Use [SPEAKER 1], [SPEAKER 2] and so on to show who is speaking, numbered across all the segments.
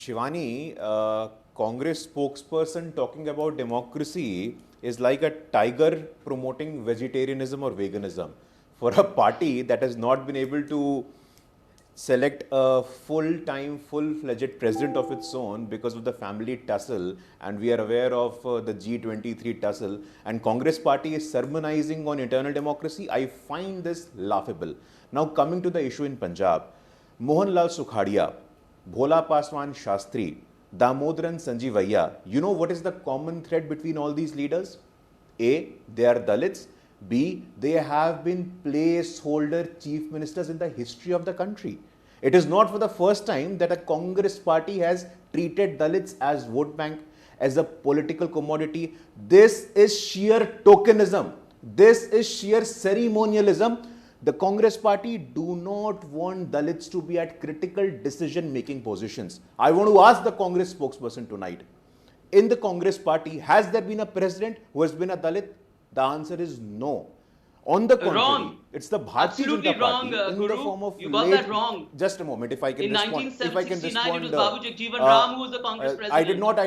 [SPEAKER 1] Shivani, Congress spokesperson talking about democracy is like a tiger promoting vegetarianism or veganism. For a party that has not been able to select a full-time, full-fledged president of its own because of the family tussle, and we are aware of the G23 tussle, and Congress party is sermonizing on internal democracy, I find this laughable. Now coming to the issue in Punjab, Mohanlal Sukhadia, Bhola Paswan Shastri, Damodaran Sanjeevaiah, you know what is the common thread between all these leaders? A, they are Dalits. B, they have been placeholder chief ministers in the history of the country. It is not for the first time that a Congress party has treated Dalits as vote bank, as a political commodity. This is sheer tokenism. This is sheer ceremonialism. The Congress party do not want Dalits to be at critical decision-making positions. I want to ask the Congress spokesperson tonight, in the Congress party, has there been a president who has been a Dalit? The answer is no. On the contrary,
[SPEAKER 2] Wrong.
[SPEAKER 1] it's the Bharatiya
[SPEAKER 2] Absolutely
[SPEAKER 1] Janata
[SPEAKER 2] wrong,
[SPEAKER 1] Party in
[SPEAKER 2] Guru.
[SPEAKER 1] the form of
[SPEAKER 2] You got that wrong.
[SPEAKER 1] Just a moment, if I can
[SPEAKER 2] In
[SPEAKER 1] respond. If I can
[SPEAKER 2] 1969, it
[SPEAKER 1] respond.
[SPEAKER 2] was Babu Jagjeevan Ram who was the Congress president.
[SPEAKER 1] I did not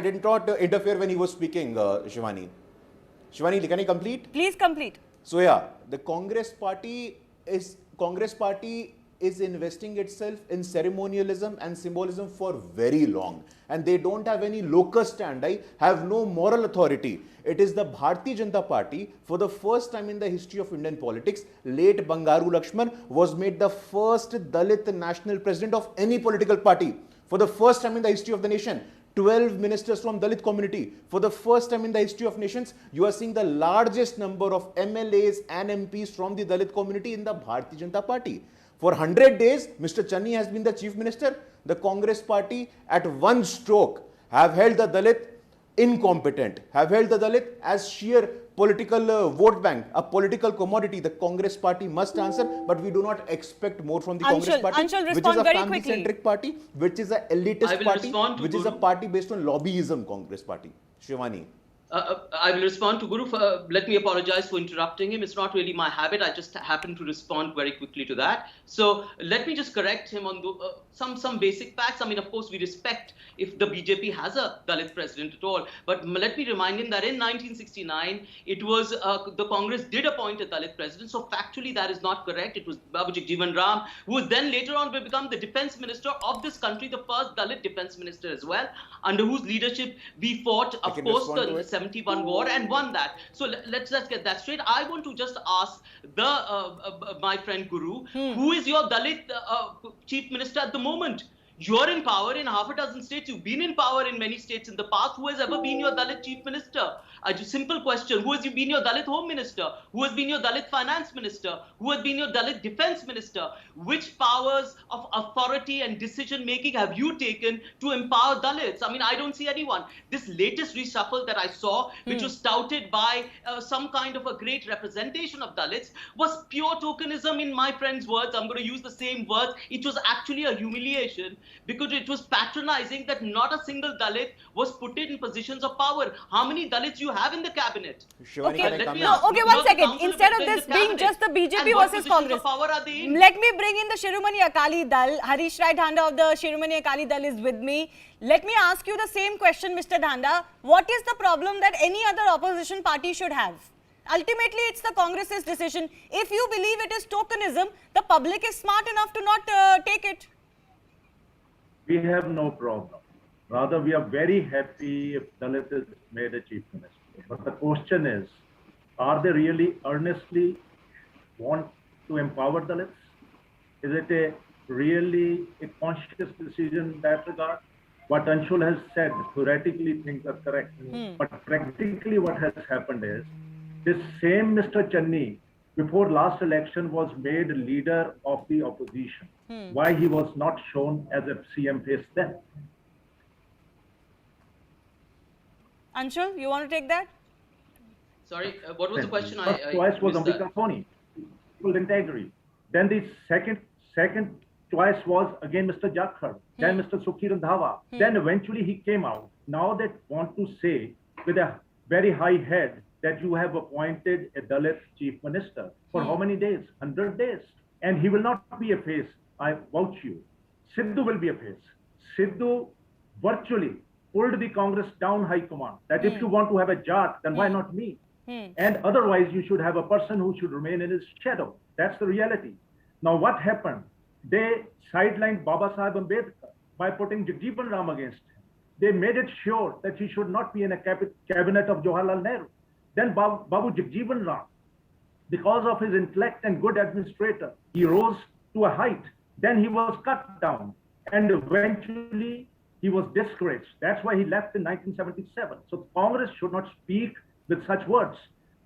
[SPEAKER 1] interfere when he was speaking, Shivani. Shivani, can I complete?
[SPEAKER 3] Please complete.
[SPEAKER 1] So yeah, the Congress party is investing itself in ceremonialism and symbolism for very long, and they don't have any locus standi, have no moral authority. It is the Bharatiya Janata Party, for the first time in the history of Indian politics, late Bangaru Lakshman was made the first Dalit national president of any political party. For the first time in the history of the nation, 12 ministers from Dalit community. For the first time in the history of nations, you are seeing the largest number of MLAs and MPs from the Dalit community in the Bharatiya Janata Party. For 100 days, Mr. Channi has been the chief minister. The Congress party at one stroke have held the Dalit incompetent, have held the Dalit as sheer political vote bank, a political commodity. The Congress party must answer, but we do not expect more from the Congress party, which is a family-centric party, which is a elitist party, which is a party based on lobbyism. Congress party. Shivani.
[SPEAKER 2] I will respond to Guru. Let me apologize for interrupting him. It's not really my habit. I just happen to respond very quickly to that. So let me just correct him on some basic facts. I mean, of course, we respect if the BJP has a Dalit president at all. But let me remind him that in 1969, it was the Congress did appoint a Dalit president. So factually, that is not correct. It was Babu Jagjeevan Ram, who was then later on will become the defense minister of this country, the first Dalit defense minister as well, under whose leadership we fought, of course, the 71 war and won that. So let's get that straight. I want to just ask my friend Guru, who is your Dalit chief minister at the moment? You're in power in half a dozen states. You've been in power in many states in the past. Who has ever been your Dalit chief minister? A just simple question. Who has been your Dalit home minister? Who has been your Dalit finance minister? Who has been your Dalit defense minister? Which powers of authority and decision making have you taken to empower Dalits? I mean, I don't see anyone. This latest reshuffle that I saw, which was touted by some kind of a great representation of Dalits, was pure tokenism in my friend's words. I'm going to use the same words. It was actually a humiliation, because it was patronizing that not a single Dalit was put in positions of power. How many Dalits you have in the cabinet?
[SPEAKER 1] Shivani,
[SPEAKER 3] okay, one second. Instead of this being just the BJP versus Congress, let me bring in the Shiromani Akali Dal. Harish Rai Dhanda of the Shiromani Akali Dal is with me. Let me ask you the same question, Mr. Dhanda. What is the problem that any other opposition party should have? Ultimately, it's the Congress's decision. If you believe it is tokenism, the public is smart enough to not take it.
[SPEAKER 4] We have no problem. Rather, we are very happy if Dalit is made a chief minister. But the question is, are they really earnestly want to empower Dalits? Is it really a conscious decision in that regard? What Anshul has said, theoretically things are correct. But practically what has happened is, this same Mr. Channi, before last election, was made leader of the opposition. Why he was not shown as a CM face then?
[SPEAKER 3] Anshul, you want to take that?
[SPEAKER 2] Sorry, what was the question?
[SPEAKER 4] First choice was Ambika Soni, equal integrity. Then the second choice was again Mr. Jakhar, then Mr. Sukhi Randhawa. Then eventually he came out. Now they want to say with a very high head that you have appointed a Dalit chief minister. For how many days? 100 days. And he will not be a face. I vouch you. Sidhu will be a face. Sidhu virtually pulled the Congress down high command. That if you want to have a Jat, then why not me? And otherwise, you should have a person who should remain in his shadow. That's the reality. Now, what happened? They sidelined Baba Saheb Ambedkar by putting Jagjeevan Ram against him. They made it sure that he should not be in a cabinet of Jawaharlal Nehru. Then Babu Jagjeevan Ram, because of his intellect and good administrator, he rose to a height. Then he was cut down, and eventually he was discouraged. That's why he left in 1977. So Congress should not speak with such words.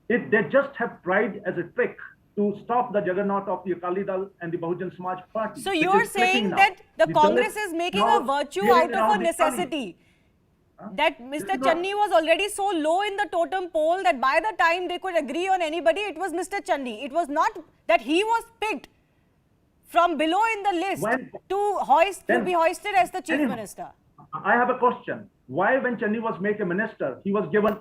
[SPEAKER 4] They just have tried as a trick to stop the juggernaut of the Akali Dal and the Bahujan Samaj Party.
[SPEAKER 3] So you're saying that the Congress is making a virtue out of a necessity? That Mr. Channi was already so low in the totem pole that by the time they could agree on anybody, it was Mr. Channi. It was not that he was picked from below in the list to be hoisted as the chief minister.
[SPEAKER 4] I have a question. Why, when Channi was made a minister, he was given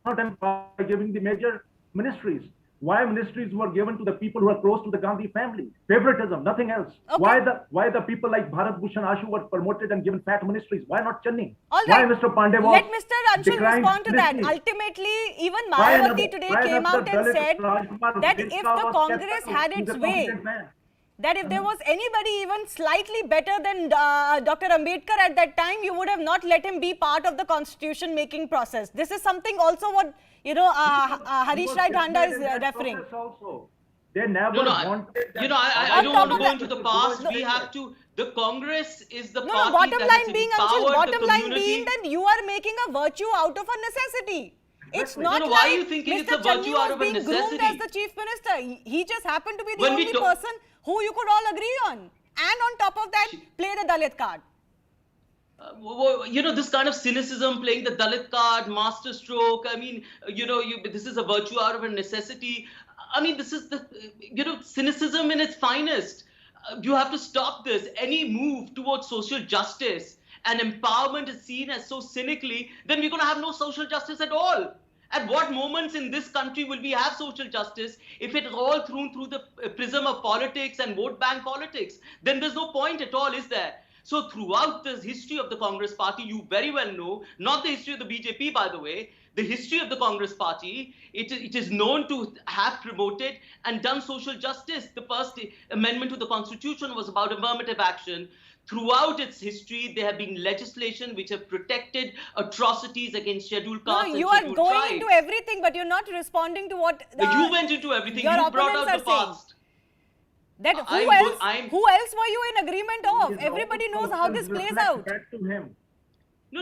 [SPEAKER 4] not by giving the major ministries? Why ministries were given to the people who are close to the Gandhi family? Favoritism, nothing else.
[SPEAKER 3] Okay.
[SPEAKER 4] Why the people like Bharat Bhushan Ashu were promoted and given fat ministries? Why not Channi?
[SPEAKER 3] All right.
[SPEAKER 4] Why Mr. Pandey was
[SPEAKER 3] Let Mr. Anshul respond to that. Ultimately, even Mayawati today came out and said that if the Congress had its way, that if there was anybody even slightly better than Dr. Ambedkar at that time, you would have not let him be part of the constitution making process. This is something also what, Harish Rai Dhanda is referring.
[SPEAKER 4] They never wanted.
[SPEAKER 2] I don't want to go into the past. We have to. The Congress is the party
[SPEAKER 3] bottom
[SPEAKER 2] that
[SPEAKER 3] line
[SPEAKER 2] has
[SPEAKER 3] being,
[SPEAKER 2] empowered
[SPEAKER 3] Anshul, bottom
[SPEAKER 2] the
[SPEAKER 3] line
[SPEAKER 2] community.
[SPEAKER 3] being that you are making a virtue out of a necessity. It's not
[SPEAKER 2] why
[SPEAKER 3] like
[SPEAKER 2] are you thinking it's
[SPEAKER 3] Mr.
[SPEAKER 2] a virtue
[SPEAKER 3] Channi
[SPEAKER 2] out
[SPEAKER 3] was
[SPEAKER 2] of a
[SPEAKER 3] being groomed
[SPEAKER 2] necessity?
[SPEAKER 3] as the chief minister. He just happened to be the
[SPEAKER 2] When we
[SPEAKER 3] only
[SPEAKER 2] talk-
[SPEAKER 3] person who you could all agree on. And on top of that, play the Dalit card.
[SPEAKER 2] This kind of cynicism, playing the Dalit card, master stroke. I mean, this is a virtue out of a necessity. I mean, this is the, cynicism in its finest. You have to stop this. Any move towards social justice and empowerment is seen as so cynically, then we're going to have no social justice at all. At what moments in this country will we have social justice if it is all through the prism of politics and vote bank politics? Then there's no point at all, is there? So throughout the history of the Congress party, you very well know, not the history of the BJP, by the way, the history of the Congress party, it is known to have promoted and done social justice. The first amendment to the Constitution was about affirmative action. Throughout its history, there have been legislation which have protected atrocities against scheduled castes and
[SPEAKER 3] you are
[SPEAKER 2] scheduled
[SPEAKER 3] going
[SPEAKER 2] tribes.
[SPEAKER 3] into everything, but you're not responding to what
[SPEAKER 2] You went into everything.
[SPEAKER 3] your
[SPEAKER 2] You brought
[SPEAKER 3] opponents
[SPEAKER 2] out the
[SPEAKER 3] are
[SPEAKER 2] past.
[SPEAKER 3] That who else were you in agreement of? Everybody knows how this plays out.
[SPEAKER 4] Back to him.
[SPEAKER 2] No,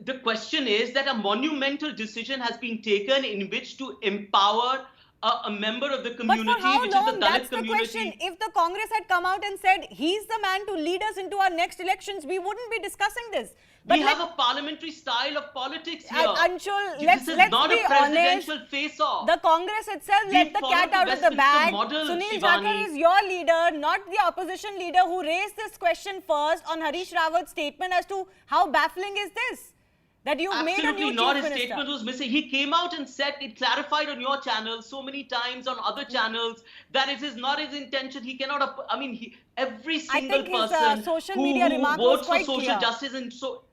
[SPEAKER 2] the question is that a monumental decision has been taken in which to empower a member of the community,
[SPEAKER 3] But for how
[SPEAKER 2] which
[SPEAKER 3] long?
[SPEAKER 2] is the Dalit
[SPEAKER 3] That's the
[SPEAKER 2] community.
[SPEAKER 3] question. If the Congress had come out and said, he's the man to lead us into our next elections, we wouldn't be discussing this. But
[SPEAKER 2] We have a parliamentary style of politics here.
[SPEAKER 3] Anshul,
[SPEAKER 2] This is not
[SPEAKER 3] be
[SPEAKER 2] a presidential face-off.
[SPEAKER 3] The Congress itself
[SPEAKER 2] We
[SPEAKER 3] let the
[SPEAKER 2] follow
[SPEAKER 3] cat
[SPEAKER 2] the
[SPEAKER 3] out of the
[SPEAKER 2] Westminster
[SPEAKER 3] bag.
[SPEAKER 2] model,
[SPEAKER 3] Sunil
[SPEAKER 2] Shivani.
[SPEAKER 3] Thakur is your leader, not the opposition leader who raised this question first on Harish Rawat's statement as to how baffling is this? That you've made a
[SPEAKER 2] Absolutely
[SPEAKER 3] new
[SPEAKER 2] not.
[SPEAKER 3] chief
[SPEAKER 2] His
[SPEAKER 3] minister.
[SPEAKER 2] statement was missing. He came out and said, it clarified on your channel so many times, on other channels, that it is not his intention. He cannot, every single
[SPEAKER 3] think his,
[SPEAKER 2] person
[SPEAKER 3] social
[SPEAKER 2] who
[SPEAKER 3] media remark was
[SPEAKER 2] votes for
[SPEAKER 3] quite
[SPEAKER 2] social
[SPEAKER 3] clear.
[SPEAKER 2] justice and so